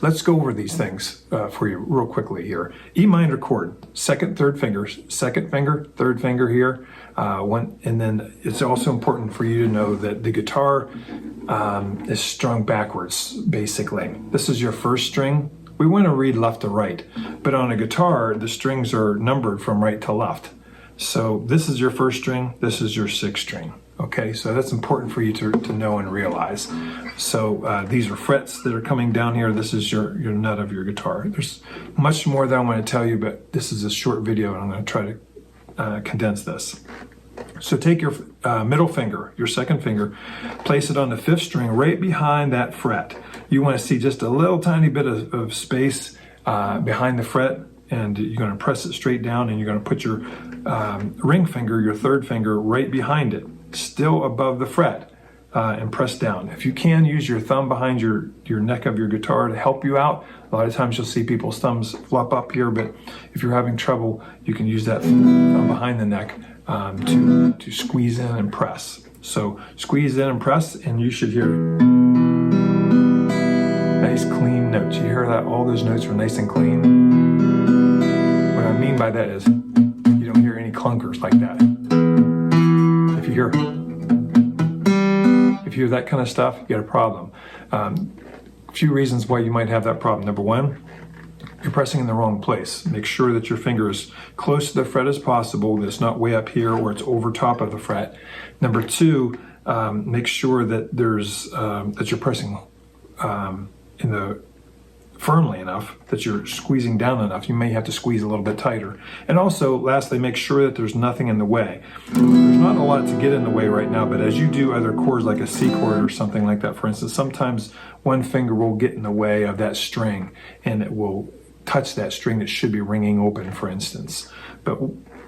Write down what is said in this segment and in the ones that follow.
Let's go over these things for you real quickly here. E minor chord, second, third fingers, second finger, third finger here. And then it's also important for you to know that the guitar is strung backwards, basically. This is your first string. We want to read left to right, but on a guitar, the strings are numbered from right to left. So this is your first string, this is your sixth string. Okay, so that's important for you to know and realize. So these are frets that are coming down here. This is your nut of your guitar. There's much more that I want to tell you, but this is a short video and I'm going to try to condense this. So take your middle finger, your second finger, place it on the fifth string right behind that fret. You want to see just a little tiny bit of space behind the fret, and you're going to press it straight down, and you're going to put your ring finger, your third finger, right behind it, still above the fret, and press down. If you can, use your thumb behind your neck of your guitar to help you out. A lot of times you'll see people's thumbs flop up here, but if you're having trouble, you can use that thumb behind the neck to squeeze in and press. So squeeze in and press, and you should hear nice clean notes. You hear that? All those notes are nice and clean. What I mean by that is you don't hear any clunkers like that. If you hear that kind of stuff, you got a problem. A few reasons why you might have that problem. Number one, you're pressing in the wrong place. Make sure that your finger is close to the fret as possible, that it's not way up here or it's over top of the fret. Number two, make sure that that you're pressing firmly enough, that you're squeezing down enough. You may have to squeeze a little bit tighter. And also, lastly, make sure that there's nothing in the way. There's not a lot to get in the way right now, but as you do other chords like a C chord or something like that, for instance, sometimes one finger will get in the way of that string and it will touch that string that should be ringing open, for instance. But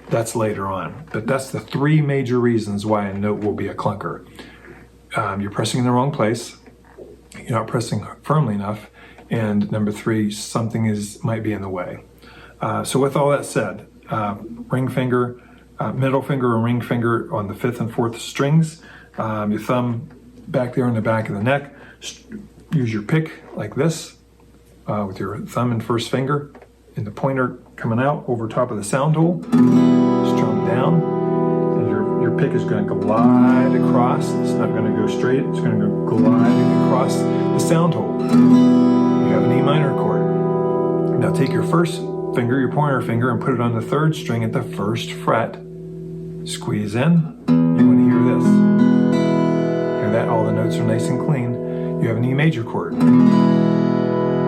that's later on. But that's the three major reasons why a note will be a clunker. You're pressing in the wrong place, you're not pressing firmly enough, and number three, something might be in the way. So with all that said, ring finger, middle finger and ring finger on the fifth and fourth strings, your thumb back there on the back of the neck, use your pick like this, with your thumb and first finger and the pointer coming out over top of the sound hole, strum down, and your pick is going to glide across. It's not going to go straight, it's going to go gliding across the sound hole. You have an E minor chord. Now take your first finger, your pointer finger, and put it on the third string at the first fret. Squeeze in. You want to hear this. Hear that? All the notes are nice and clean. You have an E major chord.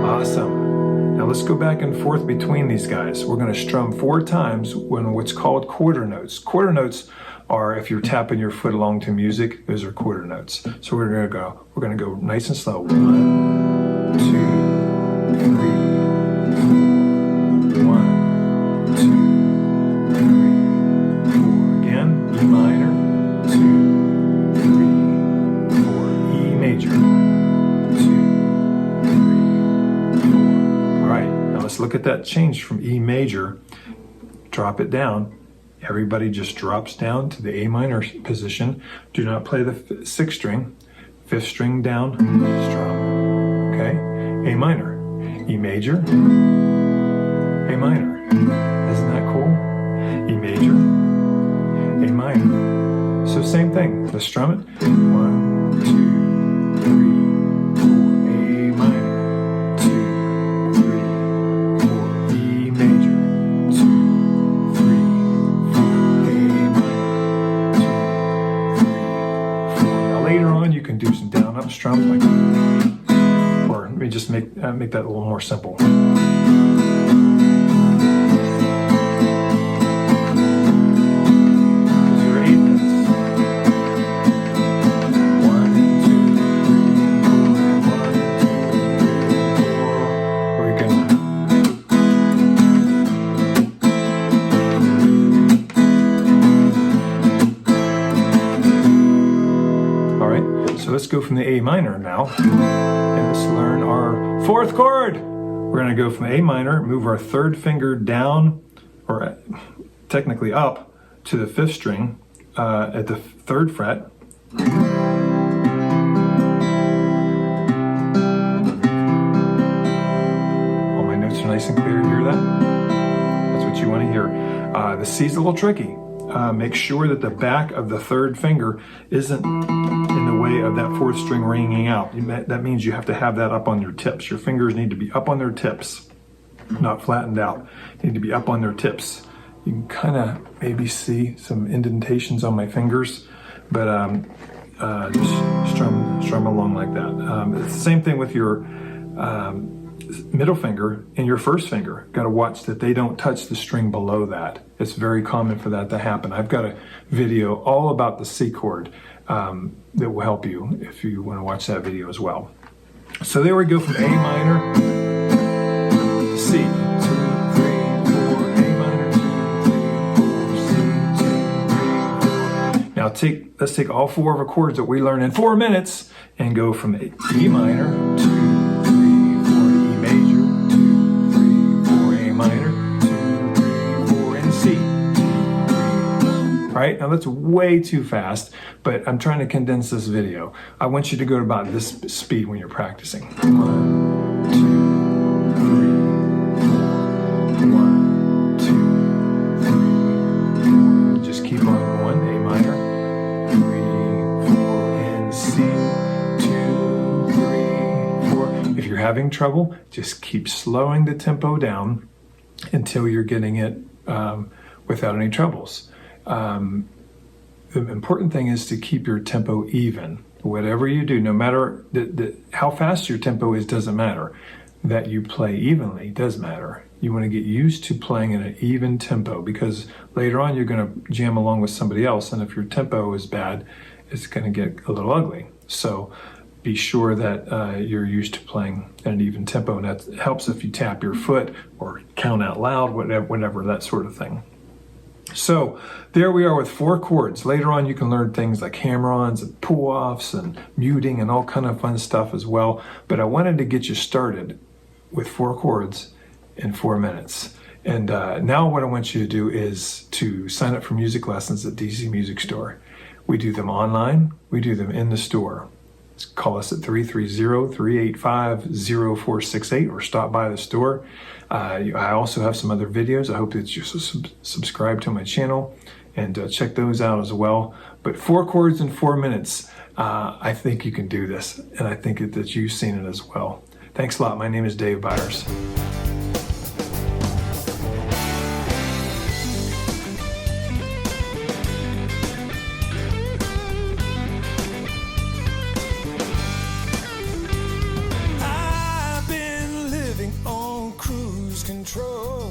Awesome. Now let's go back and forth between these guys. We're going to strum 4 times when what's called quarter notes. Quarter notes are, if you're tapping your foot along to music, those are quarter notes. So we're going to go nice and slow. 1, 2, 3, 4. 1, 2, 3, 4. Again, E minor, 2, 3, 4. E major, 2, 3, 4. All right, now let's look at that change from E major. Drop it down. Everybody just drops down to the A minor position. Do not play the sixth string. Fifth string down, strum. Okay, A minor, E major, A minor. Isn't that cool? E major, A minor. So same thing. Let's strum it. 1, 2, 3, 4. A minor, 2, 3, 4. E major, 2, 3, 4. Now later on, you can do some down up strums like, or let me just make that a little more simple. Let's go from the A minor now, and let's learn our fourth chord. We're going to go from A minor, move our third finger down, or technically up, to the fifth string at the third fret. nice and clear. Hear that? That's what you want to hear. The C's a little tricky. Make sure that the back of the third finger isn't in the way of that fourth string ringing out. That means you have to have that up on your tips. Your fingers need to be up on their tips, not flattened out. They need to be up on their tips. You can kind of maybe see some indentations on my fingers, but just strum along like that. It's the same thing with your middle finger and your first finger. Got to watch that they don't touch the string below that. It's very common for that to happen. I've got a video all about the C chord that will help you if you want to watch that video as well. So there we go from A minor to C. 2, 3, 4, A minor, 2, 3, 4, C, 2, 3, 4. Now let's take all four of our chords that we learned in 4 minutes and go from E minor to right? Now that's way too fast, but I'm trying to condense this video. I want you to go to about this speed when you're practicing. 1, 2, 3, 4. 1, 2, 3, 4. Just keep on going. A minor, 3, 4, and C, 2, 3, 4. If you're having trouble, just keep slowing the tempo down until you're getting it without any troubles. The important thing is to keep your tempo even. Whatever you do, no matter how fast your tempo is, doesn't matter. That you play evenly does matter. You want to get used to playing in an even tempo, because later on you're going to jam along with somebody else, and if your tempo is bad, it's going to get a little ugly. So be sure that you're used to playing at an even tempo, and that helps if you tap your foot or count out loud, whatever, that sort of thing. So there we are with 4 chords. Later on you can learn things like hammer-ons and pull-offs and muting and all kind of fun stuff as well. But I wanted to get you started with 4 chords in 4 minutes. And now what I want you to do is to sign up for music lessons at DC Music Store. We do them online. We do them in the store. Call us at 330-385-0468 or stop by the store. I also have some other videos. I hope that you subscribe to my channel and check those out as well. But 4 chords in 4 minutes, I think you can do this, and I think that you've seen it as well. Thanks a lot. My name is Dave Byers. Control.